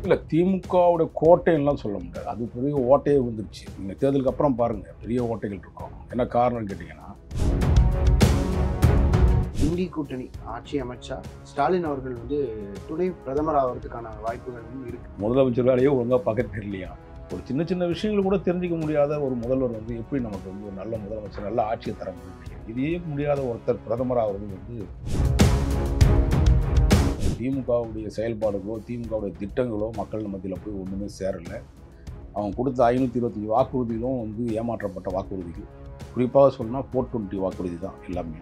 இல்லை, திமுகவோட கோட்டைன்னெலாம் சொல்ல முடியாது. அது பெரிய ஓட்டையே விழுந்துருச்சு. நீங்கள் தேர்தலுக்கு அப்புறம் பாருங்கள், பெரிய ஓட்டைகள் இருக்கும். என்ன காரணம்னு கேட்டிங்கன்னா, இந்தி கூட்டணி ஆட்சி அமைச்சா ஸ்டாலின் அவர்கள் துணை பிரதமர் ஆகிறதுக்கான வாய்ப்புகள் இருக்கு. முதலமைச்சர் வேலையே ஒழுங்காக பார்க்க தெரியலையா? ஒரு சின்ன சின்ன விஷயங்கள் கூட தெரிஞ்சிக்க முடியாத ஒரு முதல்வர் எப்படி நமக்கு ஒரு நல்ல முதலமைச்சர், நல்ல ஆட்சியை தர முடியும்? இதே முடியாத ஒருத்தர் பிரதமர் ஆகிறது திமுகவுடைய செயல்பாடுகளோ திமுகவுடைய திட்டங்களோ மக்கள் மத்தியில் போய் ஒன்றுமே சேரலை. அவங்க கொடுத்த 525 வாக்குறுதிகளும் ஏமாற்றப்பட்ட வாக்குறுதிகள். குறிப்பாக சொல்லணும்னா 420 வாக்குறுதி தான் எல்லாமே.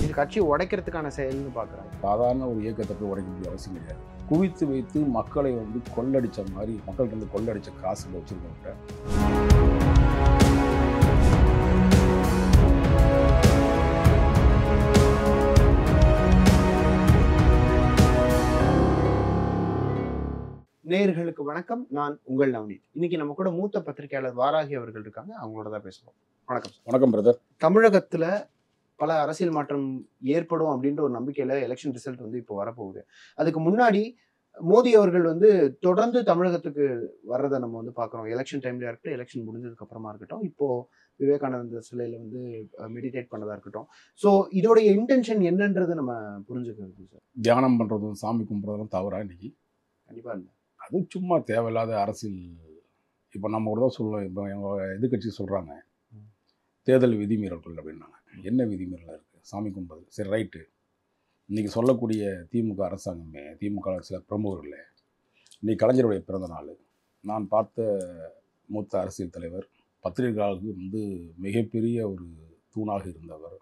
இது கட்சி உடைக்கிறதுக்கான செயல்னு பார்க்குறாங்க. சாதாரண ஒரு இயக்கத்தை போய் உடைக்க வேண்டிய அவசியம் கிடையாது. குவித்து வைத்து மக்களை கொள்ளடித்த மாதிரி, மக்கள்கிட்ட கொள்ளடித்த காசுகளை வச்சுருக்கவங்க நேயர்களுக்கு வணக்கம். நான் உங்கள் நவநீத். இன்னைக்கு நம்ம கூட மூத்த பத்திரிகையாளர் வாராகி அவர்கள் இருக்காங்க. அவங்களோட தான் பேசுவோம். வணக்கம். வணக்கம் பிரதர். தமிழகத்துல பல அரசியல் மாற்றம் ஏற்படும் அப்படின்ற ஒரு நம்பிக்கையில எலெக்ஷன் ரிசல்ட் இப்போ வரப்போகுது. அதுக்கு முன்னாடி மோடி அவர்கள் தொடர்ந்து தமிழகத்துக்கு வர்றதை நம்ம பார்க்குறோம். எலெக்ஷன் டைம்ல இருக்கட்டும், எலெக்ஷன் முடிஞ்சதுக்கு அப்புறமா இருக்கட்டும், இப்போ விவேகானந்த சிலையில மெடிடேட் பண்ணதா இருக்கட்டும். ஸோ இதோடைய இன்டென்ஷன் என்னன்றது நம்ம புரிஞ்சுக்கிறது சார். தியானம் பண்ணுறதும் சாமி கும்பிட்றதும் தவறா? இன்னைக்கு கண்டிப்பா இல்லை. அது சும்மா தேவையில்லாத அரசியல். இப்போ நம்ம கூட தான் சொல்லுவோம். இப்போ எங்கள் எதிர்கட்சி சொல்கிறாங்க தேர்தல் விதிமீறல்கள் அப்படின்னாங்க. என்ன விதிமீறல் இருக்குது? சாமி கும்பிட்றது சரி, ரைட்டு. இன்றைக்கி சொல்லக்கூடிய திமுக அரசாங்கமே, திமுக சில பிரமுகர்கள், இன்றைக்கி கலைஞருடைய பிறந்த நாள். நான் பார்த்த மூத்த அரசியல் தலைவர், பத்திரிகையாளருக்கு மிகப்பெரிய ஒரு தூணாக இருந்தவர்,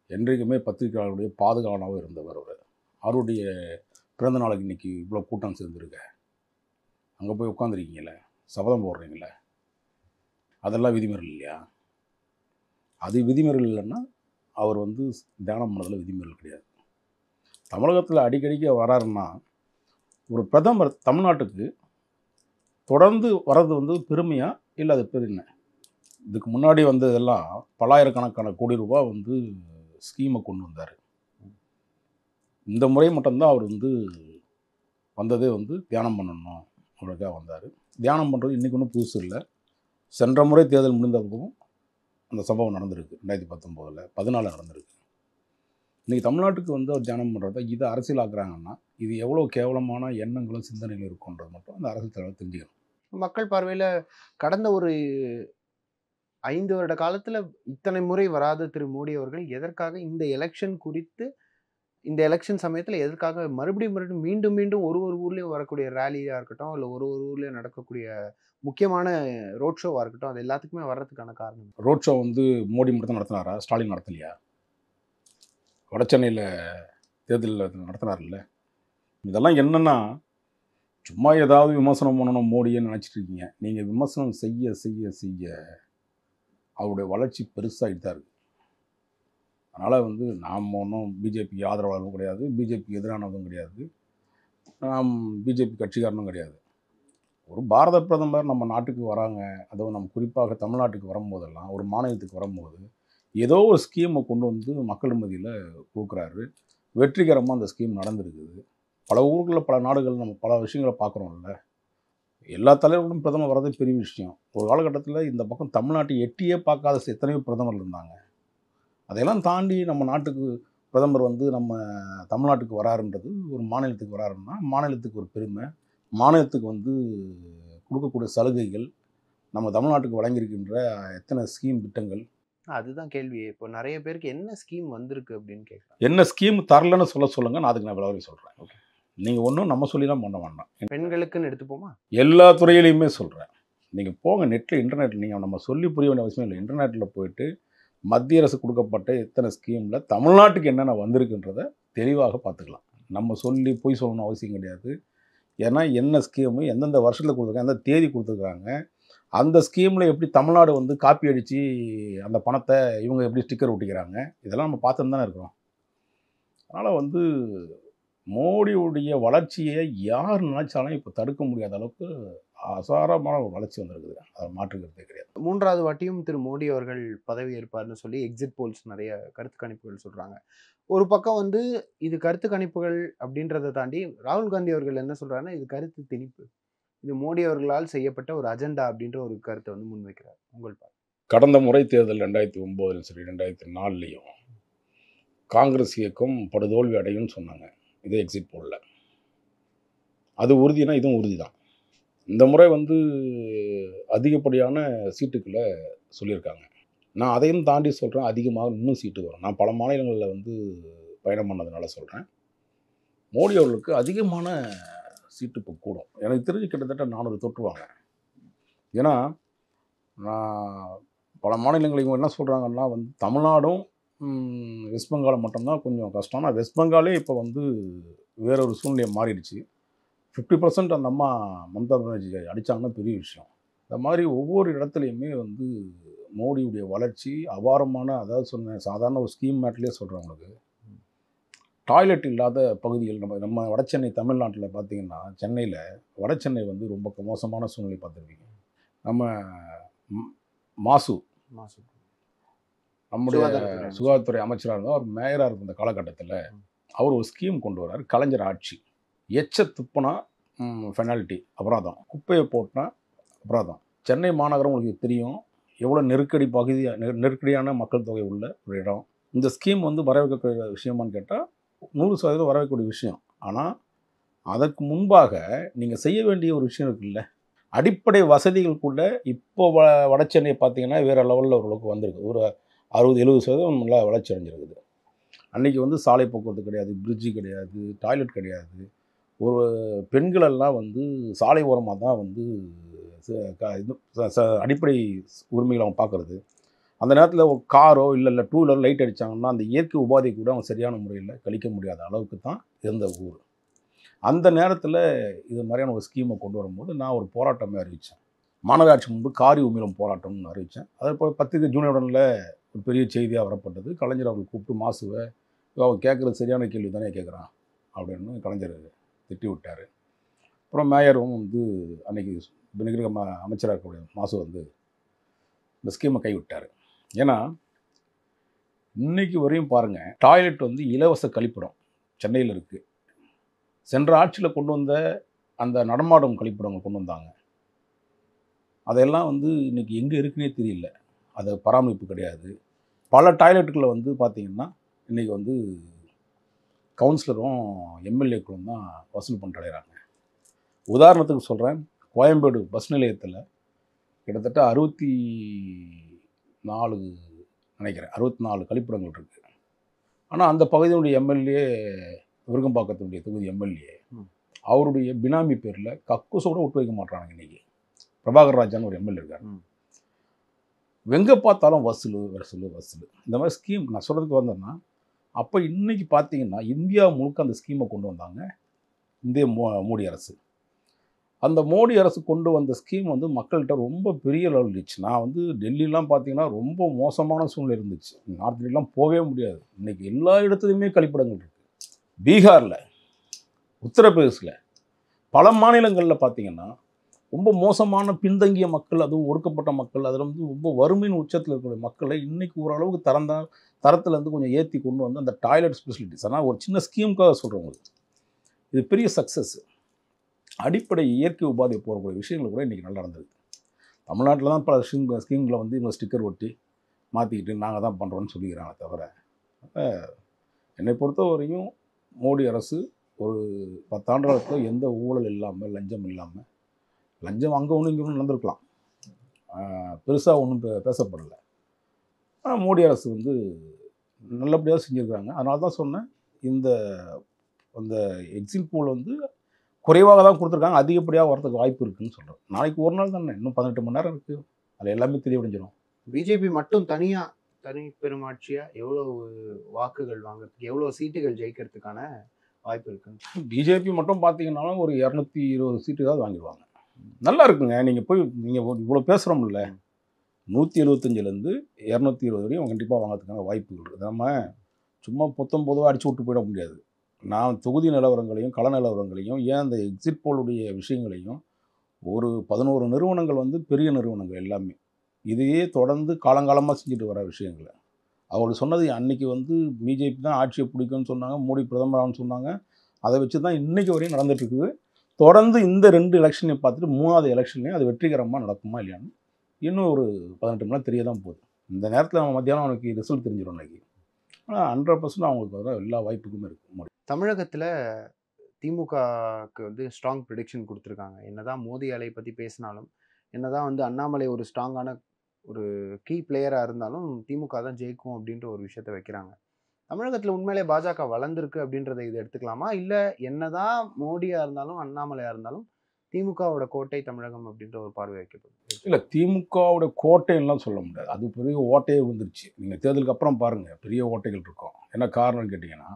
என்றைக்குமே பத்திரிகையாளருடைய பாதுகாவலாகவும் இருந்தவர். அவருடைய பிறந்த நாளுக்கு இன்றைக்கி இவ்வளோ கூட்டம் சேர்ந்துருக்க, அங்கே போய் உட்காந்துருக்கீங்களே, சபதம் போடுறீங்களே, அதெல்லாம் விதிமீறல் இல்லையா? அது விதிமீறல் இல்லைன்னா அவர் தியானம் பண்ணதில் விதிமீறல் கிடையாது. தமிழகத்தில் அடிக்கடிக்கு வராருன்னா, ஒரு பிரதமர் தமிழ்நாட்டுக்கு தொடர்ந்து வர்றது பெருமையா இல்லை அது பெருமை? இதுக்கு முன்னாடி வந்ததெல்லாம் பல்லாயிரக்கணக்கான கோடி ரூபாய் ஸ்கீமை கொண்டு வந்தார். இந்த முறை மட்டும்தான் அவர் வந்ததே தியானம் பண்ணணும் அவருக்காக வந்தார். தியானம் பண்ணுறது இன்றைக்கி ஒன்றும் புதுசு இல்லை. சென்ற முறை தேர்தல் முடிந்தப்பவும் அந்த சம்பவம் நடந்திருக்கு. 2019 14 நடந்திருக்கு. இன்றைக்கி தமிழ்நாட்டுக்கு அவர் தியானம் பண்ணுறத இதை அரசியலாக்குறாங்கன்னா, இது எவ்வளோ கேவலமான எண்ணங்களும் சிந்தனைகளும் இருக்குன்றது மட்டும் அந்த அரசியல் தலைவர் தெரிஞ்சுக்கணும். மக்கள் பார்வையில் கடந்த ஒரு 5 வருட காலத்தில் இத்தனை முறை வராத திரு மோடி அவர்கள் எதற்காக இந்த எலெக்ஷன் குறித்து, இந்த எலெக்ஷன் சமயத்தில் எதற்காக மறுபடியும் மீண்டும் மீண்டும் ஒரு ஊர்லேயும் வரக்கூடிய ரேலியாக இருக்கட்டும், இல்லை ஒரு ஊர்லேயும் நடக்கக்கூடிய முக்கியமான ரோட் ஷோவாக இருக்கட்டும், அது எல்லாத்துக்குமே வர்றதுக்கான காரணம்? ரோட் ஷோ மோடி மட்டும் தான் நடத்தினாரா? ஸ்டாலின் நடத்தலையா? வடசென்னையில் தேர்தலில் நடத்தினார்ல. இதெல்லாம் என்னென்னா, சும்மா ஏதாவது விமர்சனம் பண்ணணும் மோடியை நினச்சிட்டு இருக்கீங்க. நீங்கள் விமர்சனம் செய்ய செய்ய செய்ய அவருடைய வளர்ச்சி பெருசாகிட்டு தான் இருக்குது. அதனால் நாம் ஒன்றும் பிஜேபி ஆதரவாளரும் கிடையாது, பிஜேபி எதிரானதும் கிடையாது, நாம் பிஜேபி கட்சிக்காரனும் கிடையாது. ஒரு பாரத பிரதமர் நம்ம நாட்டுக்கு வராங்க, அதுவும் நம்ம குறிப்பாக தமிழ்நாட்டுக்கு வரும்போதெல்லாம், ஒரு மாநிலத்துக்கு வரும்போது ஏதோ ஒரு ஸ்கீமை கொண்டு மக்கள் மத்தியில் கொடுக்குறாரு. வெற்றிகரமாக அந்த ஸ்கீம் நடந்திருக்குது. பல ஊர்களில், பல நாடுகள் நம்ம பல விஷயங்களை பார்க்குறோம்ல. எல்லா தலைவர்களும் பிரதமர் வர்றதே பெரிய விஷயம். ஒரு காலகட்டத்தில் இந்த பக்கம் தமிழ்நாட்டை எட்டியே பார்க்காத எத்தனையோ பிரதமர் இருந்தாங்க. அதையெல்லாம் தாண்டி நம்ம நாட்டுக்கு பிரதமர் நம்ம தமிழ்நாட்டுக்கு வராருன்றது, ஒரு மாநிலத்துக்கு வராருன்னா மாநிலத்துக்கு ஒரு பெருமை, மாநிலத்துக்கு கொடுக்கக்கூடிய சலுகைகள், நம்ம தமிழ்நாட்டுக்கு வழங்கியிருக்கின்ற எத்தனை ஸ்கீம் திட்டங்கள். அதுதான் கேள்வி. இப்போ நிறைய பேருக்கு என்ன ஸ்கீம் வந்திருக்கு அப்படின்னு கேட்குறாங்க. என்ன ஸ்கீம் தரலன்னு சொல்லுங்கள், நான் அதுக்கு விளக்கம் சொல்கிறேன். ஓகே, நீங்கள் ஒன்றும் நம்ம சொல்லிலாம் பண்ண வேண்டாம். பெண்களுக்குன்னு எடுத்துப்போமா? எல்லா துறையிலையுமே சொல்கிறேன். நீங்கள் போங்க நெட்டில், இன்டர்நெட்டில், நீங்கள் நம்ம சொல்லி புரிய வேண்டிய அவசியம் இல்லை. இன்டர்நெட்டில் போயிட்டு மத்திய அரசு கொடுக்கப்பட்ட எத்தனை ஸ்கீமில் தமிழ்நாட்டுக்கு என்னென்ன வந்திருக்குன்றதை தெளிவாக பார்த்துக்கலாம். நம்ம சொல்லி பொய் சொல்லணும் அவசியம் கிடையாது. ஏன்னா என்ன ஸ்கீமு எந்தெந்த வருஷத்தில் கொடுத்துருக்காங்க, எந்த தேதி கொடுத்துருக்காங்க, அந்த ஸ்கீமில் எப்படி தமிழ்நாடு காப்பி அடித்து அந்த பணத்தை இவங்க எப்படி ஸ்டிக்கர் ஒட்டிக்கிறாங்க, இதெல்லாம் நம்ம பார்த்துன்னு தானே இருக்கிறோம். அதனால் மோடியுடைய வளர்ச்சியை யார் நினைச்சாலும் இப்போ தடுக்க முடியாத அளவுக்கு அசாரமான ஒரு வளர்ச்சி வந்திருக்குது. அதை மாற்றுக்கிறதே கிடையாது. 3வது வாட்டியும் திரு மோடி அவர்கள் பதவி ஏற்பார்னு சொல்லி எக்ஸிட் போல்ஸ் நிறைய கருத்து கணிப்புகள் சொல்றாங்க. ஒரு பக்கம் வந்து இது கருத்து கணிப்புகள் அப்படின்றத தாண்டி ராகுல் காந்தி அவர்கள் என்ன சொல்றாருன்னா, இது கருத்து திணிப்பு. இது மோடி அவர்களால் செய்யப்பட்ட ஒரு அஜெண்டா அப்படின்ற ஒரு கருத்தை வந்து முன்வைக்கிறார். உங்கள் பார்வை. கடந்த முறை தேர்தல் 2009 சரி 2004லையும் காங்கிரஸ் இயக்கம் படுதோல்வி அடையும்னு சொன்னாங்க. இதே எக்ஸிட் போல்ல. அது உறுதினா இதுவும் உறுதி தான். இந்த முறை வந்து அதிகப்படியான சீட்டுக்களை சொல்லியிருக்காங்க. நான் அதையும் தாண்டி சொல்கிறேன், அதிகமாக இன்னும் சீட்டு வரும். நான் பல மாநிலங்களில் வந்து பயணம் பண்ணதுனால சொல்கிறேன். மோடி அவர்களுக்கு அதிகமான சீட்டு இப்போ கூடும். எனக்கு தெரிஞ்சு கிட்டத்தட்ட 400 தொற்றுவாங்க. ஏன்னா நான் பல மாநிலங்கள் இவங்க என்ன சொல்கிறாங்கன்னா வந்து தமிழ்நாடும் வெஸ்ட் பெங்காலும் மட்டும்தான் கொஞ்சம் கஷ்டம். ஆனால் வெஸ்ட் பெங்காலே இப்போ வந்து வேற ஒரு சூழ்நிலையை மாறிடுச்சு. 50% அந்த அம்மா மம்தா பானர்ஜி அடித்தாங்கன்னா பெரிய விஷயம். இந்த மாதிரி ஒவ்வொரு இடத்துலையுமே வந்து மோடியுடைய வளர்ச்சி அபாரமான, அதாவது சொன்ன சாதாரண ஒரு ஸ்கீம் மேட்லேயே சொல்கிறேன் உங்களுக்கு. டாய்லெட் இல்லாத பகுதிகள் நம்ம வடசென்னை தமிழ்நாட்டில் பார்த்தீங்கன்னா, சென்னையில் வடசென்னை வந்து ரொம்ப மோசமான சூழ்நிலை பார்த்துருப்பீங்க. நம்ம மாசு நம்முடைய சுகாதாரத்துறை அமைச்சராக இருந்தால் அவர் மேயராக இருக்கும் இந்த காலகட்டத்தில் அவர் ஒரு ஸ்கீம் கொண்டு வர்றார். கலைஞர் ஆட்சி. எச்ச துப்புனா பெனால்ட்டி, அபராதம். குப்பையை போட்டினா அபராதம். சென்னை மாநகரம் உங்களுக்கு தெரியும் எவ்வளோ நெருக்கடி பகுதி, நெருக்கடியான மக்கள் தொகை உள்ள ஒரு இடம். இந்த ஸ்கீம் வந்து வரவேற்கக்கூடிய விஷயமான்னு கேட்டால் 100% வரவேற்கக்கூடிய விஷயம். ஆனால் அதற்கு முன்பாக நீங்கள் செய்ய வேண்டிய ஒரு விஷயம் இருக்குல்ல, அடிப்படை வசதிகளுக்குள்ள இப்போ வடசென்னை பார்த்தீங்கன்னா வேறு லெவலில் ஓரளவுக்கு வந்திருக்கு. ஒரு 60-70% நல்லா வளர்ச்சி அடைஞ்சிருக்குது. அன்றைக்கி வந்து சாலை போக்குவரத்து கிடையாது, பிரிட்ஜு கிடையாது, டாய்லெட் கிடையாது. ஒரு பெண்களெல்லாம் வந்து சாலை ஓரமாக தான் வந்து அடிப்படை உரிமைகளை அவங்க பார்க்குறது. அந்த நேரத்தில் ஒரு காரோ இல்லை 2 வீலர் லைட் அடித்தாங்கன்னா அந்த இயற்கை உபாதை கூட அவங்க சரியான முறையில் கழிக்க முடியாத அளவுக்கு தான் இருந்த ஊர். அந்த நேரத்தில் இது மாதிரியான ஒரு ஸ்கீமை கொண்டு வரும்போது நான் ஒரு போராட்டமே அறிவித்தேன். மாநகராட்சி முன்பு காரி உமிழும் போராட்டம்னு அறிவித்தேன். அதே போல் பத்திரிகை ஜூனியருடனில் ஒரு பெரிய செய்தியாக வரப்பட்டது. கலைஞர் அவர்கள் கூப்பிட்டு மாசுவை அவன் கேட்குறது சரியான கேள்வி தானே கேட்குறான் அப்படின்னு கலைஞர் திட்டி விட்டார். அப்புறம் மேயரும் வந்து அன்றைக்கி நிகழ்க அமைச்சராக இருக்கக்கூடிய மாசு வந்து இந்த ஸ்கீமை கைவிட்டார். ஏன்னா இன்றைக்கி வரையும் பாருங்கள், டாய்லெட் வந்து இலவச கழிப்பிடம் சென்னையில் இருக்குது. சென்ற ஆட்சியில் கொண்டு வந்த அந்த நடமாடும் கழிப்பிடங்கள் கொண்டு வந்தாங்க. அதெல்லாம் வந்து இன்றைக்கி எங்கே இருக்குன்னே தெரியல. அது பராமரிப்பு கிடையாது. பல டாய்லெட்டுகளில் வந்து பார்த்திங்கன்னா இன்றைக்கி வந்து கவுன்சிலரும் எம்எல்ஏக்களும் தான் வசூல் பண்ணிட்டு அடைகிறாங்க. உதாரணத்துக்கு சொல்கிறேன், கோயம்பேடு பஸ் நிலையத்தில் கிட்டத்தட்ட 64 கழிப்பிடங்கள் இருக்குது. ஆனால் அந்த பகுதியினுடைய எம்எல்ஏ, விருகம்பாக்கத்தினுடைய தொகுதி எம்எல்ஏ, அவருடைய பினாமி பேரில் கக்கூசோட விட்டு வைக்க மாட்டாங்க. இன்றைக்கி பிரபாகர் ராஜான்னு ஒரு எம்எல்ஏ இருக்கார். எங்கே பார்த்தாலும் வசூல். இந்த மாதிரி ஸ்கீம் நான் சொல்கிறதுக்கு வந்தேன்னா, அப்போ இன்றைக்கி பார்த்தீங்கன்னா இந்தியா முழுக்க அந்த ஸ்கீமை கொண்டு வந்தாங்க இந்திய மோடி அரசு. அந்த மோடி அரசு கொண்டு வந்த ஸ்கீம் வந்து மக்கள்கிட்ட ரொம்ப பெரிய லெவல் இருந்துச்சு. நான் வந்து டெல்லிலாம் பார்த்தீங்கன்னா ரொம்ப மோசமான சூழ்நிலை இருந்துச்சு. நார்த் டெல்லிலாம் போகவே முடியாது. இன்றைக்கி எல்லா இடத்துலையுமே கழிப்பிடங்கள் இருக்குது. பீகாரில், உத்தரப்பிரதேசில், பல மாநிலங்களில் பார்த்தீங்கன்னா ரொம்ப மோசமான பின்தங்கிய மக்கள், அதுவும் ஒடுக்கப்பட்ட மக்கள், அதில் வந்து ரொம்ப வறுமையின் உச்சத்தில் இருக்கக்கூடிய மக்களை இன்றைக்கி ஓரளவுக்கு தரத்துலேருந்து கொஞ்சம் ஏற்றி கொண்டு வந்து அந்த டாய்லெட் ஸ்பெசிலிட்டிஸ். ஆனால் ஒரு சின்ன ஸ்கீமுக்காக சொல்கிறவங்களுக்கு இது பெரிய சக்ஸஸ். அடிப்படை இயற்கை உபாதை போகக்கூடிய விஷயங்கள் கூட இன்றைக்கி நல்லா நடந்தது. தமிழ்நாட்டில் தான் பல ஸ்கீம்களை வந்து இவங்க ஸ்டிக்கர் ஒட்டி மாற்றிக்கிட்டு நாங்கள் தான் பண்ணுறோன்னு சொல்லிக்கிறாங்க. தவிர என்னை பொறுத்த வரையும் மோடி அரசு ஒரு 10 ஆண்டு காலத்தில் எந்த ஊழல் இல்லாமல், லஞ்சம் இல்லாமல், லஞ்சம் அங்கே ஒன்று இங்கே ஒன்று நடந்திருக்கலாம், பெருசாக ஒன்றும் பேசப்படலை. ஆனால் மோடி அரசு வந்து நல்லபடியாக செஞ்சுருக்காங்க. அதனால தான் சொன்னேன், அந்த எக்ஸிட் போல் வந்து குறைவாக தான் கொடுத்துருக்காங்க, அதிகப்படியாக வரதுக்கு வாய்ப்பு இருக்குதுன்னு சொல்கிறேன். நாளைக்கு ஒரு நாள் தானே, இன்னும் 18 மணி நேரம் இருக்குது, அதில் எல்லாமே தெளிவடைஞ்சிடும். பிஜேபி மட்டும் தனி பெருமாட்சியாக எவ்வளோ வாக்குகள் வாங்குறதுக்கு, எவ்வளோ சீட்டுகள் ஜெயிக்கிறதுக்கான வாய்ப்பு இருக்குன்னு? பிஜேபி மட்டும் பார்த்தீங்கன்னாலும் ஒரு 220 சீட்டுக்காவது வாங்கிடுவாங்க. நல்லா இருக்குங்க. நீங்கள் இவ்வளோ பேசுகிறோம்ல, 175லேருந்து 220 வரையும் கண்டிப்பாக வாங்கிறதுக்கான வாய்ப்புகள் இருக்குது. நம்ம சும்மா பொதுவாக அடிச்சு விட்டு போயிட முடியாது. நான் தொகுதி நிலவரங்களையும் கள நிலவரங்களையும் ஏன் அந்த எக்ஸிட் போலுடைய விஷயங்களையும் ஒரு 11 நிறுவனங்கள் வந்து பெரிய நிறுவனங்கள் எல்லாமே இதையே தொடர்ந்து காலங்காலமாக செஞ்சுட்டு வர விஷயங்கள். அவர் சொன்னது அன்னைக்கு வந்து பிஜேபி தான் ஆட்சியை பிடிக்கும்னு சொன்னாங்க, மோடி பிரதமரான்னு சொன்னாங்க. அதை வச்சு தான் இன்னைக்கு வரையும் நடந்துட்டு இருக்குது. தொடர்ந்து இந்த 2 எலெக்ஷனையும் பார்த்துட்டு 3வது எலெக்ஷன்லையும் அது வெற்றிகரமாக நடக்குமா இல்லையான்னு இன்னும் ஒரு 18 மணி நேரம் தெரிய தான் போகுது. இந்த நேரத்தில் நம்ம மத்தியானம் அவனுக்கு ரிசல்ட் தெரிஞ்சிடும் இன்னைக்கு. ஆனால் 100% அவங்களுக்கு வர எல்லா வாய்ப்புக்குமே இருக்குது. தமிழகத்துல திமுகக்கு வந்து ஸ்ட்ராங் ப்ரிடிக்ஷன் கொடுத்துருக்காங்க. என்னதான் மோடி அலை பத்தி பேசினாலும், என்னதான் வந்து அண்ணாமலை ஒரு ஸ்ட்ராங்கான ஒரு கீ பிளேயரா இருந்தாலும் திமுக தான் ஜெயிக்கும் அப்படின்ற ஒரு விஷயத்த வைக்கிறாங்க. தமிழகத்துல உண்மையிலே பாஜக வளர்ந்திருக்கு அப்படின்றத இதை எடுத்துக்கலாமா? இல்ல என்னதான் மோடியா இருந்தாலும் அண்ணாமலையா இருந்தாலும் திமுகவோட கோட்டை தமிழகம் அப்படின்ற ஒரு பார்வை வைக்கப்படும். இல்லை, திமுகவோட கோட்டைன்னெலாம் சொல்ல முடியாது. அது பெரிய ஓட்டையே விழுந்துருச்சு. நீங்கள் தேர்தலுக்கு அப்புறம் பாருங்கள், பெரிய ஓட்டைகள் இருக்கும். என்ன காரணம்னு கேட்டிங்கன்னா,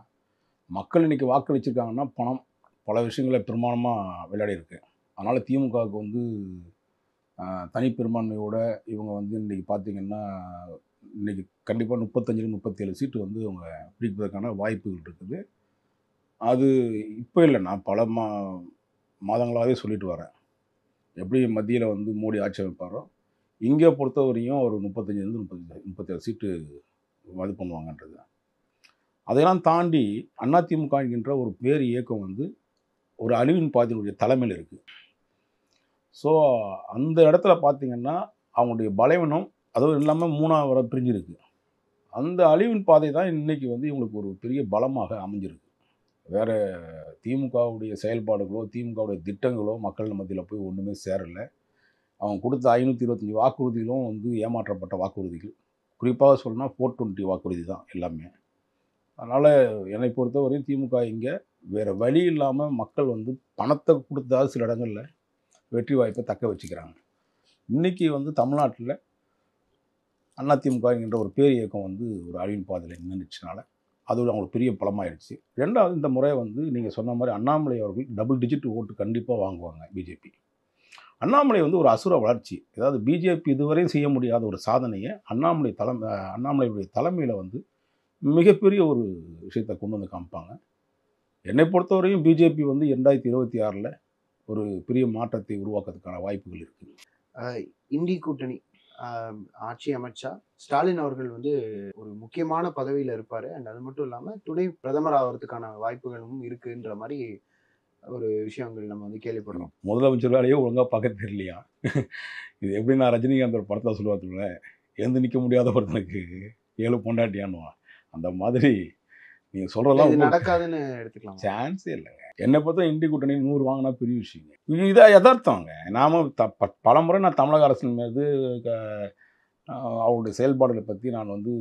மக்கள் இன்றைக்கி வாக்களிச்சிருக்காங்கன்னா பணம் பல விஷயங்களை பெரும்பான்மாக விளையாடி இருக்கு. அதனால் திமுகவுக்கு வந்து தனிப்பெரும்பான்மையோட இவங்க வந்து இன்றைக்கி பார்த்திங்கன்னா, இன்றைக்கி கண்டிப்பாக 35-37 சீட்டு வந்து அவங்க பிடிப்பதற்கான வாய்ப்புகள் இருக்குது. அது இப்போ இல்லை, நான் பல மாதங்களாகவே சொல்லிட்டு வரேன். எப்படி மத்தியில் வந்து மோடி ஆட்சி அமைப்பாரோ, இங்கே பொறுத்தவரையும் ஒரு 35-37 சீட்டு இது பண்ணுவாங்கன்றது. அதையெல்லாம் தாண்டி அதிமுக என்கின்ற ஒரு பேர் இயக்கம் வந்து ஒரு அழிவின் பாதையினுடைய தலைமையில் இருக்குது. ஸோ அந்த இடத்துல பார்த்திங்கன்னா அவங்களுடைய பலவீனம் அதுவும் இல்லாமல் 3ஆவது வர பிரிஞ்சிருக்கு. அந்த அழிவின் பாதை தான் இன்றைக்கி வந்து இவங்களுக்கு ஒரு பெரிய பலமாக அமைஞ்சிருக்கு. வேறு திமுகவுடைய செயல்பாடுகளோ திமுகவுடைய திட்டங்களோ மக்கள் மத்தியில் போய் ஒன்றுமே சேரலை. அவங்க கொடுத்த 525 வாக்குறுதிகளும் வந்து ஏமாற்றப்பட்ட வாக்குறுதிகள். குறிப்பாக சொல்லணும்னா 420 வாக்குறுதி தான் எல்லாமே. அதனால் என்னை பொறுத்தவரையும் திமுக இங்கே வேறு வழி இல்லாமல் மக்கள் வந்து பணத்தை கொடுத்தாவது சில இடங்களில் வெற்றி வாய்ப்பை தக்க வச்சுக்கிறாங்க. இன்றைக்கி வந்து தமிழ்நாட்டில் அதிமுக என்கின்ற ஒரு பேர் இயக்கம் வந்து ஒரு அழிவின் பாதையில் நின்றுச்சுனால அது அவங்களுக்கு பெரிய பலமாயிடுச்சு. 2வது இந்த முறை வந்து நீங்கள் சொன்ன மாதிரி அண்ணாமலை அவர்கள் டபுள் டிஜிட் ஓட்டு கண்டிப்பாக வாங்குவாங்க பிஜேபி. அண்ணாமலை வந்து ஒரு அசுர வளர்ச்சி. அதாவது பிஜேபி இதுவரையும் செய்ய முடியாத ஒரு சாதனையை அண்ணாமலையுடைய தலைமையில் வந்து மிகப்பெரிய ஒரு விஷயத்தை கொண்டு வந்து காமிப்பாங்க. என்னை பொறுத்தவரையும் பிஜேபி வந்து 2026 ஒரு பெரிய மாற்றத்தை உருவாக்குறதுக்கான வாய்ப்புகள் இருக்குது. இந்தி கூட்டணி ஆட்சி அமைச்சா ஸ்டாலின் அவர்கள் வந்து ஒரு முக்கியமான பதவியில் இருப்பார். அண்ட் அது மட்டும் இல்லாமல் துணை பிரதமர் ஆகிறதுக்கான வாய்ப்புகளும் இருக்குன்ற மாதிரி ஒரு விஷயங்கள் நம்ம வந்து கேள்விப்படுறோம். முதலமைச்சர் வேலையே ஒழுங்காக பார்க்க தெரியலையா? இது எப்படி நான் ரஜினிகாந்த் ஒரு படத்தை சொல்லுவாத்துல, எழுந்து நிற்க முடியாத ஒருத்தனுக்கு 7 பொண்டாட்டியானுவான். அந்த மாதிரி நீங்கள் சொல்கிறதெல்லாம் நடக்காதுன்னு எடுத்துக்கலாம். சான்ஸே இல்லைங்க. என்னை பொறுத்த இந்தி கூட்டணி 100 வாங்கினா பெரிய விஷயங்க. இதாக யதார்த்தங்க. நாம பல முறை நான் தமிழக அரசின் மீது அவருடைய செயல்பாடுகளை பற்றி நான் வந்து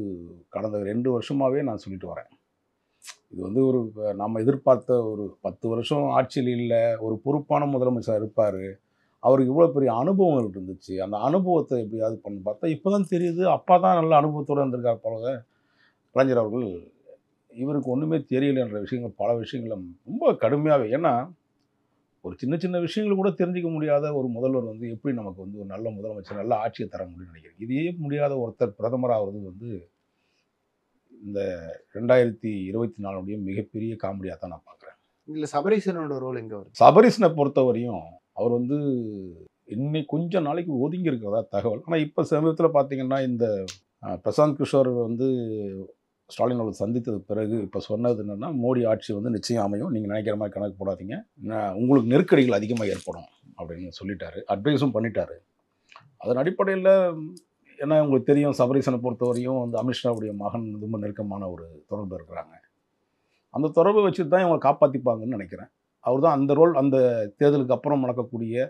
கடந்த 2 வருஷமாகவே நான் சொல்லிட்டு வரேன். இது வந்து ஒரு நம்ம எதிர்பார்த்த ஒரு 10 வருஷம் ஆட்சியில் இல்லை, ஒரு பொறுப்பான முதலமைச்சர் இருப்பார், அவருக்கு இவ்வளோ பெரிய அனுபவங்கள் இருந்துச்சு. அந்த அனுபவத்தை எப்படியாவது பண்ணி பார்த்தா இப்போ தான் தெரியுது, அப்பா தான் நல்ல அனுபவத்தோடு இருந்திருக்கார் போல கலைஞர் அவர்கள். இவருக்கு ஒன்றுமே தெரியலைன்ற விஷயங்கள் பல விஷயங்களை ரொம்ப கடுமையாகவே. ஏன்னா ஒரு சின்ன சின்ன விஷயங்கள் கூட தெரிஞ்சிக்க முடியாத ஒரு முதல்வர் வந்து எப்படி நமக்கு வந்து ஒரு நல்ல முதலமைச்சர் நல்ல ஆட்சியை தர முடியும்னு நினைக்கிறேன். இதே முடியாத ஒருத்தர் பிரதமராகிறது வந்து இந்த 2024 மிகப்பெரிய காமெடியாக தான் நான் பார்க்குறேன். இதில் சபரீசனோட ரோல் எங்கே வருது? சபரீசனை பொறுத்தவரையும் அவர் வந்து இன்னைக்கு கொஞ்சம் நாளைக்கு ஒதுங்கி இருக்கிறதா தகவல். ஆனால் இப்போ சமீபத்தில் பார்த்தீங்கன்னா இந்த பிரசாந்த் கிஷோர் வந்து ஸ்டாலின் அவர்கள் சந்தித்தது பிறகு இப்போ சொன்னது என்னென்னா, மோடி ஆட்சி வந்து நிச்சயம் அமையும், நீங்கள் நினைக்கிற மாதிரி கணக்கு போடாதீங்க, உங்களுக்கு நெருக்கடிகள் அதிகமாக ஏற்படும் அப்படின்னு சொல்லிட்டாரு. அட்வைஸும் பண்ணிட்டாரு. அதன் அடிப்படையில் ஏன்னா உங்களுக்கு தெரியும், சபரீசனை பொறுத்தவரையும் வந்து அமித்ஷாவுடைய மகன் ரொம்ப நெருக்கமான ஒரு தொடர்பு இருக்கிறாங்க. அந்த தொடர்பை வச்சுட்டு தான் இவங்களை காப்பாற்றிப்பாங்கன்னு நினைக்கிறேன். அவர் தான் அந்த ரோல் அந்த தேர்தலுக்கு அப்புறம் நடக்கக்கூடிய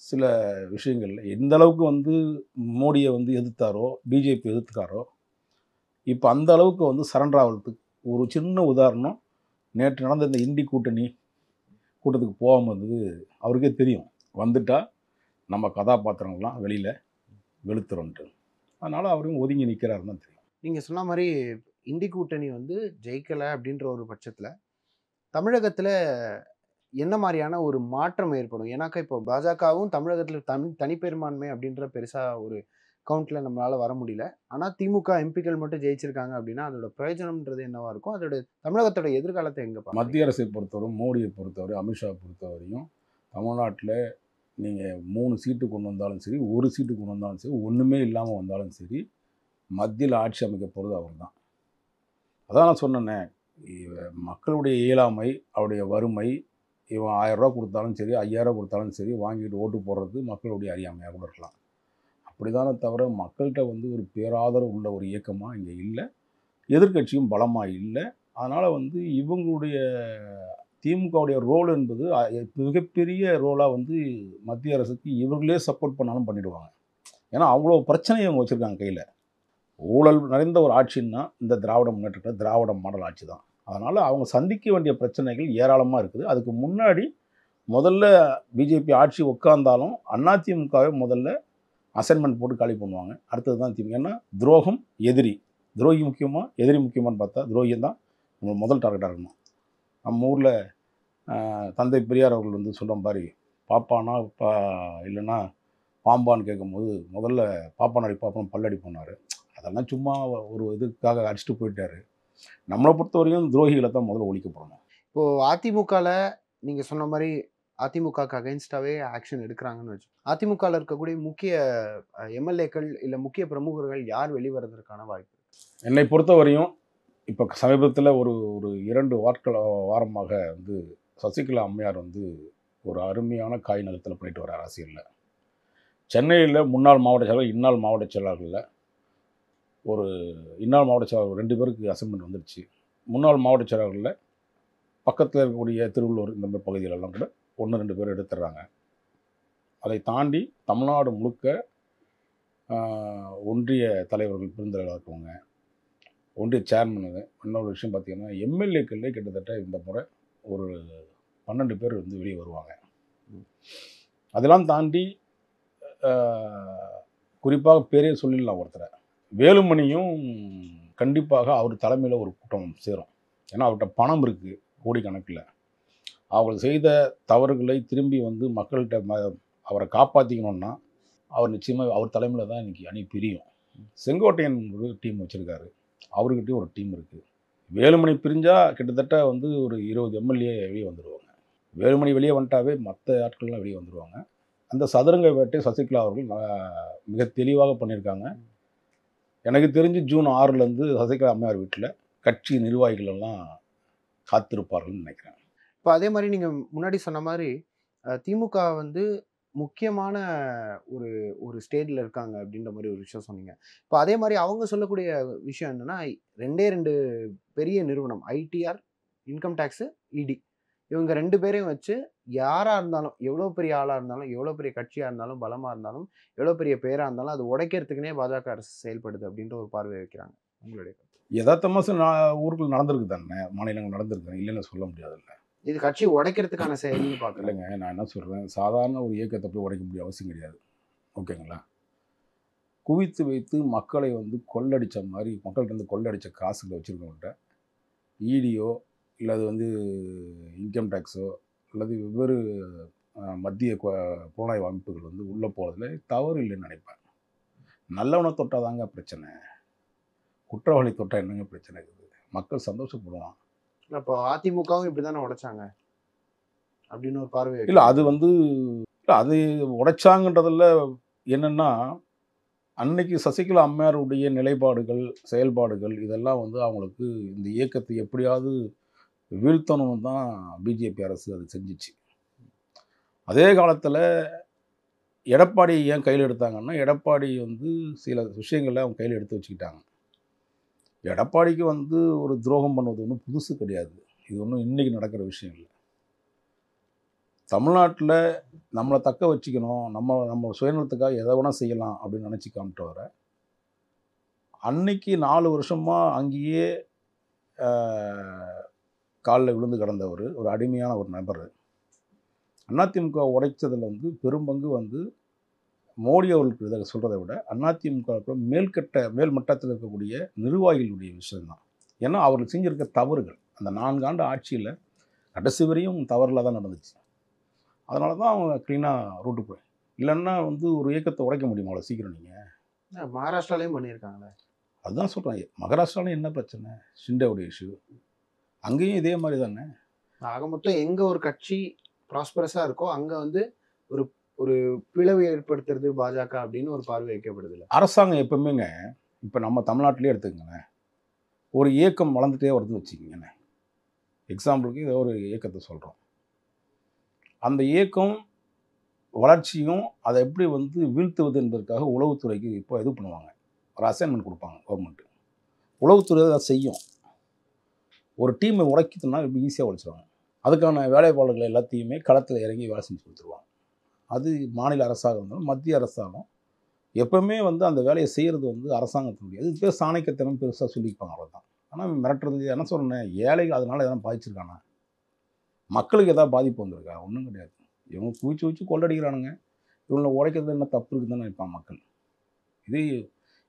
சில விஷயங்கள் எந்த அளவுக்கு வந்து மோடியை வந்து எதிர்த்தாரோ, பிஜேபி எதிர்த்துக்காரோ, இப்போ அந்த அளவுக்கு வந்து சரண்டர் ஆகிறதுக்கு ஒரு சின்ன உதாரணம் நேற்று நடந்த இந்த இந்தி கூட்டத்துக்கு போகாமல் இருந்தது அவருக்கே தெரியும். வந்துட்டால் நம்ம கதாபாத்திரங்கள்லாம் வெளியில் வெளுத்துறோன்ட்டு. அதனால் அவரையும் ஒதுங்கி நிற்கிறாருன்னு தான் தெரியும். நீங்கள் சொன்ன மாதிரி இந்தி கூட்டணி வந்து ஜெயிக்கலை அப்படின்ற ஒரு பட்சத்தில் தமிழகத்தில் என்ன மாதிரியான ஒரு மாற்றம் ஏற்படும்? ஏன்னாக்கா இப்போ பாஜகவும் தமிழகத்தில் தனிப்பெரும்பான்மை அப்படின்ற பெருசாக ஒரு கவுண்ட்ல நம்மளால வர முடியல. ஆனா திமுக எம்பிக்கள் மட்டும் ஜெயிச்சிருக்காங்க அப்படின்னா, அதோட பிரயோஜனம்ன்றது என்னவா இருக்கும்? அதோட தமிழகத்தோட எதிர்காலத்தை எங்க பார்க்குறீங்க? மத்திய அரசை பொறுத்தவரை, மோடியை பொறுத்தவரை, அமித்ஷா பொறுத்தவரையும் தமிழ்நாட்டில் நீங்கள் 3 சீட்டு கொண்டு வந்தாலும் சரி, 1 சீட்டு கொண்டு வந்தாலும் சரி, ஒன்றுமே இல்லாமல் வந்தாலும் சரி, மத்தியில் ஆட்சி அமைக்க போகிறது அவர் தான். அதான் நான் சொன்னேனே, மக்களுடைய இயலாமை, அவருடைய வறுமை, இவன் 1000 ரூபா கொடுத்தாலும் சரி, 5000 கொடுத்தாலும் சரி, வாங்கிட்டு ஓட்டு போடுறது மக்களுடைய அறியாமையாக கூட இருக்கலாம். அப்படிதானே தவிர மக்கள்கிட்ட வந்து ஒரு பேராதரவு உள்ள ஒரு இயக்கமாக இங்கே இல்லை. எதிர்க்கட்சியும் பலமாக இல்லை. அதனால் வந்து இவங்களுடைய திமுகவுடைய ரோல் என்பது மிகப்பெரிய ரோலாக வந்து மத்திய அரசுக்கு இவர்களே சப்போர்ட் பண்ணாலும் பண்ணிடுவாங்க. ஏன்னா அவ்வளோ பிரச்சனையை அவங்க வச்சுருக்காங்க கையில். ஊழல் நிறைந்த ஒரு ஆட்சின்னா இந்த திராவிட முன்னேற்ற திராவிட மாடல் ஆட்சி தான். அதனால் அவங்க சந்திக்க வேண்டிய பிரச்சனைகள் ஏராளமாக இருக்குது. அதுக்கு முன்னாடி முதல்ல பிஜேபி ஆட்சி உட்கார்ந்தாலும் அதிமுகவை முதல்ல அசைன்மெண்ட் போட்டு காலி பண்ணுவாங்க. அடுத்தது தான் திமுக. ஏன்னா துரோகம், எதிரி. துரோகி முக்கியமா, எதிரி முக்கியமானு பார்த்தா துரோகியம் தான் நம்ம முதல் டார்கெட்டாக இருக்கணும். நம்ம ஊரில் தந்தை பெரியார் அவர்கள் வந்து சொல்கிற மாதிரி பாப்பானா இல்லைன்னா பாம்பான்னு கேட்கும்போது முதல்ல பாப்பான் அடிப்பா அப்புறம் பல்லடி போனார். அதெல்லாம் சும்மா ஒரு இதுக்காக அடிச்சுட்டு போயிட்டார். நம்மளை பொறுத்தவரையும் துரோகிகளை தான் முதல்ல ஒழிக்க போடணும். இப்போது அதிமுகவில் நீங்கள் சொன்ன மாதிரி அதிமுகவுக்கு அகைன்ஸ்டாகவே ஆக்ஷன் எடுக்கிறாங்கன்னு வச்சு, அதிமுகவில் இருக்கக்கூடிய முக்கிய எம்எல்ஏக்கள் இல்லை முக்கிய பிரமுகர்கள் யார் வெளிவரதற்கான வாய்ப்பு? என்னை பொறுத்தவரையும் இப்போ சமீபத்தில் ஒரு 2 வாரமாக வந்து சசிகலா அம்மையார் வந்து ஒரு அருமையான காய் நகரத்தில் பண்ணிட்டு வர அரசியலில். சென்னையில் முன்னாள் மாவட்ட செயலாளர், இன்னாள் மாவட்ட செயலாளர்களில் ஒரு இன்னாள் மாவட்ட செயலாளர் 2 பேருக்கு அசைன்மெண்ட் வந்துடுச்சு. முன்னாள் மாவட்ட செயலாளர்களில் பக்கத்தில் இருக்கக்கூடிய திருவள்ளூர் இந்த மாதிரி பகுதிகளெல்லாம் கூட 1-2 பேர் எடுத்துடுறாங்க. அதை தாண்டி தமிழ்நாடு முழுக்க ஒன்றிய தலைவர்கள் பெருந்தலைவராக இருக்கவங்க, ஒன்றிய சேர்மனுங்க, இன்னொரு விஷயம் பார்த்திங்கன்னா எம்எல்ஏக்களே கிட்டத்தட்ட இந்த முறை ஒரு 12 பேர் வந்து வெளியே வருவாங்க. அதெல்லாம் தாண்டி குறிப்பாக பேரே சொல்லிடலாம் ஒருத்தரை, வேலுமணியும் கண்டிப்பாக அவர் தலைமையில் ஒரு கூட்டம் சேரும். ஏன்னா அவர்கிட்ட பணம் இருக்குது கோடிக்கணக்கில். அவர்கள் செய்த தவறுகளை திரும்பி வந்து மக்கள்கிட்ட அவரை காப்பாற்றிக்கணுன்னா அவர் நிச்சயமாக அவர் தலைமையில் தான் இன்றைக்கி அணி பிரியும். செங்கோட்டையன் ஒரு டீம் வச்சுருக்காரு, அவர்கிட்டையும் ஒரு டீம் இருக்குது. வேலுமணி பிரிஞ்சால் கிட்டத்தட்ட வந்து ஒரு 20 எம்எல்ஏ வெளியே வந்துடுவாங்க. வேலுமணி வெளியே வந்துட்டாவே மற்ற ஆட்கள்லாம் வெளியே வந்துடுவாங்க. அந்த சதுரங்க வேட்டை சசிகலா அவர்கள் மிக தெளிவாக பண்ணியிருக்காங்க. எனக்கு தெரிஞ்சு ஜூன் 6 சசிகலா அம்மையார் வீட்டில் கட்சி நிர்வாகிகள் எல்லாம் காத்திருப்பார்கள்னு நினைக்கிறேன். இப்போ அதே மாதிரி நீங்கள் முன்னாடி சொன்ன மாதிரி திமுக வந்து முக்கியமான ஒரு ஒரு ஸ்டேஜில் இருக்காங்க அப்படின்ற மாதிரி ஒரு விஷயம் சொன்னீங்க. இப்போ அதே மாதிரி அவங்க சொல்லக்கூடிய விஷயம் என்னென்னா, 2 பெரிய நிறுவனம் ஐடிஆர், இன்கம் டேக்ஸு, இடி, இவங்க 2 பேரையும் வச்சு யாராக இருந்தாலும், எவ்வளோ பெரிய ஆளாக இருந்தாலும், எவ்வளோ பெரிய கட்சியாக இருந்தாலும், பலமாக இருந்தாலும், எவ்வளோ பெரிய பேராக இருந்தாலும் அது உடைக்கிறதுக்குனே பாஜக அரசு செயல்படுது அப்படின்ற ஒரு பார்வை வைக்கிறாங்க. உங்களுடைய யதார்த்தமாக ஊருக்குள்ள நடந்திருக்கு தானே, மாநிலங்கள் நடந்திருக்கு, இல்லைன்னு சொல்ல முடியாதுல்ல. இது கட்சி உடைக்கிறதுக்கான செயல்னு பார்க்கலங்க. நான் என்ன சொல்கிறேன், சாதாரண ஒரு இயக்கத்தை போய் உடைக்க முடிய அவசியம் கிடையாது. ஓகேங்களா? குவித்து வைத்து மக்களை வந்து கொள்ளடித்த மாதிரி, மக்கள்கிட்ட கொள்ளடித்த காசுகளை வச்சுருக்கவங்கள்ட்ட இடியோ இல்லை அது வந்து இன்கம் டேக்ஸோ அல்லது வெவ்வேறு மத்திய புலனாய்வு அமைப்புகள் வந்து உள்ளே போகிறதுல தவறு இல்லைன்னு நினைப்பேன். நல்லவனை தொட்டால் தாங்க பிரச்சனை, குற்றவாளி தொட்டால் என்னங்க பிரச்சனை இருக்குது? மக்கள் சந்தோஷப்படுவான். அப்போ அதிமுகவும் இப்படி தானே உடைச்சாங்க அப்படின்னு ஒரு பார்வை இல்லை. அது வந்து அது உடைச்சாங்கன்றதில் என்னென்னா, அன்னைக்கு சசிகலா அம்மையாருடைய நிலைப்பாடுகள், செயல்பாடுகள் இதெல்லாம் வந்து அவங்களுக்கு இந்த இயக்கத்தை எப்படியாவது வீழ்த்தணும்னு தான் பிஜேபி அரசு அது செஞ்சிச்சு. அதே காலத்தில் எடப்பாடி ஏன் கையில் எடுத்தாங்கன்னா, எடப்பாடி வந்து சில விஷயங்களை அவங்க கையில் எடுத்து வச்சுக்கிட்டாங்க. எடப்பாடிக்கு வந்து ஒரு துரோகம் பண்ணுவது ஒன்றும் புதுசு கிடையாது. இது ஒன்றும் இன்றைக்கி நடக்கிற விஷயம் இல்லை. தமிழ்நாட்டில் நம்மளை தக்க வச்சுக்கணும், நம்ம சுயநலத்துக்காக எதை வேணால் செய்யலாம் அப்படின்னு நினச்சிக்காமட்டு வர, அன்னைக்கு 4 வருஷமாக அங்கேயே காலில் விழுந்து கிடந்தவர், ஒரு அடிமையான ஒரு நபர். அதிமுக உடைச்சதில் வந்து பெரும்பங்கு வந்து மோடி அவர்களுக்கு இதை சொல்கிறத விட அதிமுக மேல் மட்டத்தில் இருக்கக்கூடிய நிர்வாகிகளுடைய விஷயம்தான். ஏன்னா அவர்கள் செஞ்சிருக்க தவறுகள் அந்த 4 ஆண்டு ஆட்சியில் கடைசி வரையும் தவறில் தான் நடந்துச்சு. அதனால தான் அவங்க க்ளீனாக ரூட்டு போய், இல்லைன்னா வந்து ஒரு இயக்கத்தை உடைக்க முடியுமா அவ்வளோ சீக்கிரம்? நீங்கள் மகாராஷ்டிராலையும் பண்ணியிருக்காங்களே. அதுதான் சொல்கிறேன். மகாராஷ்டிராவில் என்ன பிரச்சனை? ஷிண்டேவுடைய இஷ்யூ. அங்கேயும் இதே மாதிரி தானே. ஆக மொத்தம் எங்க ஒரு கட்சி ப்ராஸ்பரஸா இருக்கோ அங்க வந்து ஒரு ஒரு பிளவு ஏற்படுத்துறது பாஜக அப்படின்னு ஒரு பார்வை வைக்கப்படுது இல்லை. அரசாங்கம் எப்பவுமேங்க, இப்போ நம்ம தமிழ்நாட்டிலே எடுத்துக்கங்களேன், ஒரு இயக்கம் வளர்ந்துட்டே வருதுன்னு வச்சுக்கிங்கண்ணே. எக்ஸாம்பிளுக்கு இதை ஒரு இயக்கத்தை சொல்கிறோம். அந்த இயக்கம் வளர்ச்சியும் அதை எப்படி வந்து வீழ்த்துவது என்பதற்காக உளவுத்துறைக்கு இப்போ இது பண்ணுவாங்க, ஒரு அசைன்மெண்ட் கொடுப்பாங்க கவர்மெண்ட்டு. உளவுத்துறை அதை செய்யும். ஒரு டீமை உடைக்குதுன்னா ரொம்ப ஈஸியாக உழைச்சிடுவாங்க. அதுக்கான வேலைப்பாடுகள் எல்லாத்தையுமே களத்தில் இறங்கி வேலை செஞ்சு கொடுத்துருவாங்க. அது மாநில அரசாக இருந்தாலும் மத்திய அரசாங்கம் எப்பவுமே வந்து அந்த வேலையை செய்கிறது வந்து அரசாங்கத்தினுடைய இது பேர் சாணக்கியத்தனம் பெருசாக சொல்லிப்பாங்க, அவ்வளோதான். ஆனால் மிரட்டுறது என்ன சொன்னேன், ஏழைகள் அதனால் எதனா பாதிச்சிருக்கானா, மக்களுக்கு எதாவது பாதிப்பு வந்திருக்கா? ஒன்றும் கிடையாது. இவங்க குவிச்சு வச்சு கொள்ளடிக்கிறானுங்க, இவங்களை உடைக்கிறது என்ன தப்பு இருக்குதுன்னு நினைப்பாங்க மக்கள். இது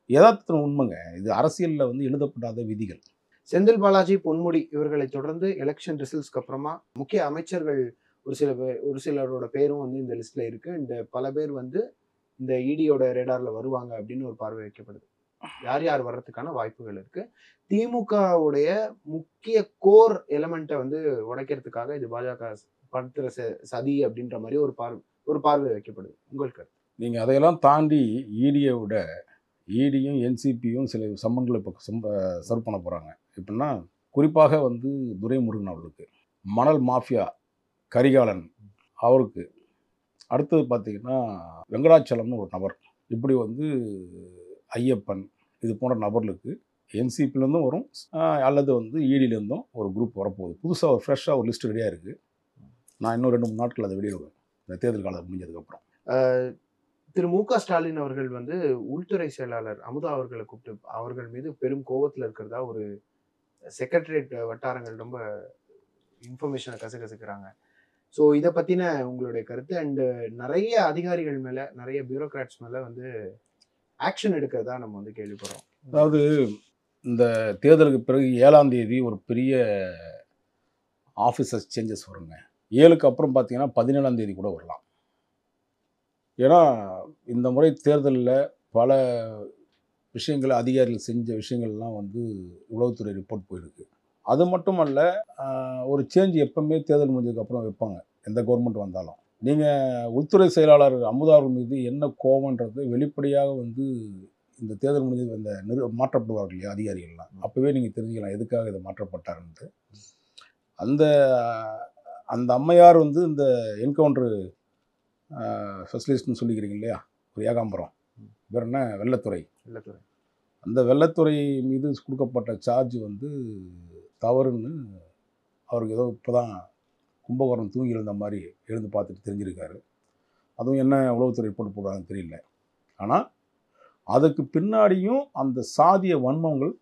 யதார்த்தத்தின் உண்மைங்க. இது அரசியலில் வந்து எழுதப்படாத விதிகள். செந்தில் பாலாஜி, பொன்முடி இவர்களை தொடர்ந்து எலெக்ஷன் ரிசல்ட்ஸ்க்கு அப்புறமா முக்கிய அமைச்சர்கள் ஒரு சிலரோட பேரும் வந்து இந்த லிஸ்ட்ல இருக்கு. இந்த பல பேர் வந்து இந்த இடியோட ரேடார்ல வருவாங்க அப்படின்னு ஒரு பார்வை வைக்கப்படுது. யார் யார் வர்றதுக்கான வாய்ப்புகள் இருக்கு? திமுகவுடைய முக்கிய கோர் எலமெண்ட்டை வந்து உடைக்கிறதுக்காக இது பாஜக படுத்துற சதி அப்படின்ற மாதிரி ஒரு பார்வை வைக்கப்படுது. உங்களுக்கு நீங்கள் அதையெல்லாம் தாண்டி இடியை விட இடியும் என்சிபியும் சில சம்மன்களை இப்போ சர்வ் பண்ண போகிறாங்க. எப்படின்னா குறிப்பாக வந்து துரைமுருகன் அவர்களுக்கு, மணல் மாஃபியா கரிகாலன் அவருக்கு, அடுத்தது பார்த்திங்கன்னா வெங்கடாச்சலம்னு ஒரு நபர், இப்படி வந்து ஐயப்பன், இது போன்ற நபர்களுக்கு என்சிபிலேருந்தும் வரும், அல்லது வந்து இடியிலேருந்தும் ஒரு குரூப் வரப்போகுது. புதுசாக ஒரு ஃப்ரெஷ்ஷாக ஒரு லிஸ்ட் ரெடியாக இருக்குது. நான் இன்னும் 2-3 நாட்கள் அதை வெளியிடுவேன், இந்த தேர்தல் காலம் முடிஞ்சதுக்கப்புறம். திரு மு க ஸ்டாலின் அவர்கள் வந்து உள்துறை செயலாளர் அமுதா அவர்களை கூப்பிட்டு அவர்கள் மீது பெரும் கோபத்தில் இருக்கிறதா ஒரு செக்ரட்டரியேட் வட்டாரங்கள் ரொம்ப இன்ஃபர்மேஷனை கசகசுக்கிறாங்க. ஸோ இதை பற்றின உங்களுடைய கருத்து, அண்டு நிறைய அதிகாரிகள் மேலே, நிறைய பியூரோக்ராட்ஸ் மேலே வந்து ஆக்ஷன் எடுக்கிறதா நம்ம வந்து கேள்விப்படுறோம். அதாவது இந்த தேர்தலுக்கு பிறகு 7ஆம் தேதி ஒரு பெரிய ஆஃபீஸர்ஸ் சேஞ்சஸ் வருங்க. 7க்கு அப்புறம் பார்த்தீங்கன்னா 17ஆம் தேதி கூட வரலாம். ஏன்னா இந்த முறை தேர்தலில் பல விஷயங்கள் அதிகாரிகள் செஞ்ச விஷயங்கள்லாம் வந்து உளவுத்துறை ரிப்போர்ட் போயிருக்கு. அது மட்டும் அல்ல, ஒரு சேஞ்ச் எப்பவுமே தேர்தல் முடிஞ்சதுக்கப்புறம் வைப்பாங்க, எந்த கவர்மெண்ட் வந்தாலும். நீங்கள் உள்துறை செயலாளர் அமுதார் மீது என்ன கோவன்றது வெளிப்படையாக வந்து இந்த தேர்தல் முடிஞ்சது இந்த மாற்றப்படுவார்கள் இல்லையா அதிகாரிகள்லாம், அப்போவே நீங்கள் தெரிஞ்சுக்கலாம் எதுக்காக இதை மாற்றப்பட்டாருன்ட்டு. அந்த அம்மையார் வந்து இந்த என்கவுண்டரு ஸ்பெஷலிஸ்ட்னு சொல்லிக்கிறீங்க இல்லையா, ஒரு ஏகாம்பரம், வேறு என்ன வெள்ளத்துறை, அந்த வெள்ளத்துறை மீது கொடுக்கப்பட்ட சார்ஜ் வந்து தவறுன்னு அவருக்கு ஏதோ இப்போ தான் கும்பகோணம் தூங்கி இருந்த மாதிரி எழுந்து பார்த்துட்டு தெரிஞ்சிருக்காரு. அதுவும் என்ன உளவுத்துறை ரிப்போர்ட் போடுறாங்கன்னு தெரியல. ஆனால் அதுக்கு பின்னாடியும் அந்த சாதிய வன்மங்கள்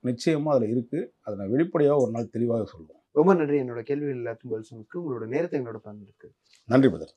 நிச்சயமாக அதில் இருக்குது. அதை நான் வெளிப்படையாக ஒரு நாள் தெளிவாக சொல்லுவேன். ரொம்ப நன்றி. என்னோட கேள்விகள் எல்லாத்தையும் பதில் சொன்னதுக்கு, உங்களோட நேரத்தை எங்களோட பகிர்ந்ததுக்கு நன்றி பிரதர்.